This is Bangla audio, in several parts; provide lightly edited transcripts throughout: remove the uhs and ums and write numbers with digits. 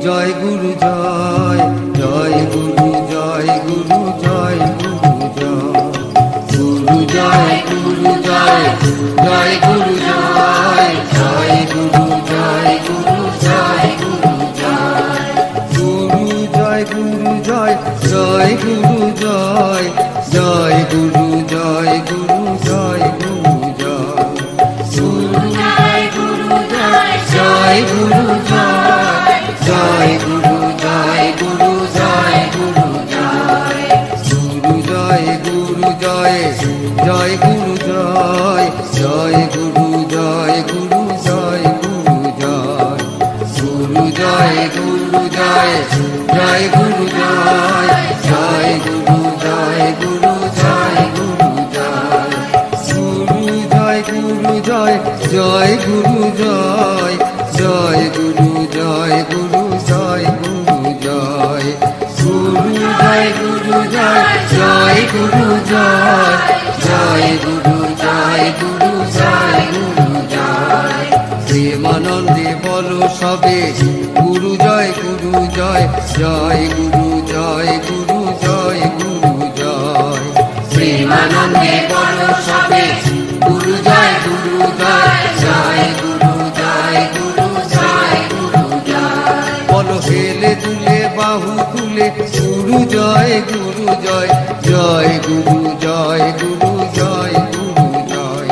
জয় গুরু জয়, জয় গুরু জয় গুরু জয় গুরু জয়, গুরু জয় গুরু জয়, জয় গুরু জয়, জয় গুরু জয় গুরু জয় গুরু জয়, গুরু জয় গুরু জয়, জয় গুরু জয়, জয় গুরু জয় গুরু জয় গুরু জয়, গুরু জয় গুরু জয়, জয় গুরু জয়, জয় গুরু জয় গুরু জয় গুরু জয়, গুরু জয় গুরু জয়, জয় গুরু জয়, জয় গুরু জয় গুরু জয় গুরু জয়, গুরু জয় গুরু জয়, জয় গুরু জয়, জয় গুরু জয় গুরু জয় গুরু জয়, গুরু জয় গুরু জয়, জয় গুরু জয়, জয় গুরু জয় গুরু জয় গুরু জয়, গুরু জয় গুরু জয়, জয় গুরু জয়, জয় গুরু জয় গুরু জয় গুরু জয়, প্রেমানন্দে বলো সবে গুরু জয় গুরু জয়, জয় গুরু জয় গুরু জয় গুরু জয়, প্রেমানন্দে বলো সবে গুরু জয় গুরু জয়, জয় গুরু জয় গুরু জয় গুরু জয়, বলো হেলে দুলে বাহু তুলে গুরু জয় গুরু জয়, জয় গুরু জয় গুরু জয় গুরু জয়,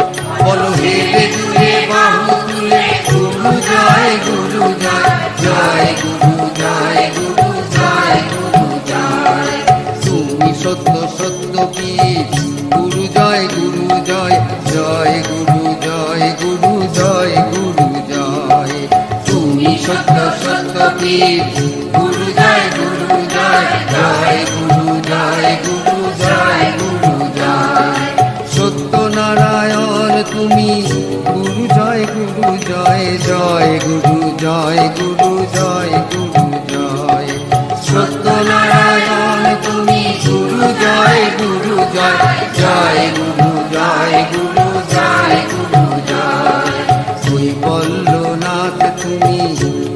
বলো হেলে দুলে বাহু তুলে গুরু জয় গুরু জয়, জয় গুরু জয় গুরু জয় গুরু জয়, তুমি সত্য সত্য পীর গুরু জয় গুরু জয়, জয় গুরু জয় গুরু জয় গুরু জয়, তুমি সত্য সত্য পীর গুরু জয় গুরু জয়, জয় গুরু জয় গুরু জয় গুরু জয়, সত্য নারায়ণ তুমি গুরু জয় গুরু জয়, জয় গুরু জয় গুরু জয় গুরু জয়, সত্য নারায়ণ তুমি গুরু জয় গুরু জয়, জয় গুরু জয় গুরু জয় গুরু জয়, কৈবল্যনাথ তুমি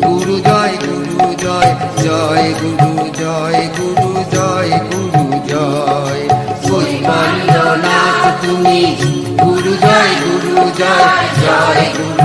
গুরু জয় গুরু জয়, জয় গুরু জয় গুরু জয় গুরু জয়, কৈবল্যনাথ তুমি গুরু জয় গুরু জয়, জয় গুরু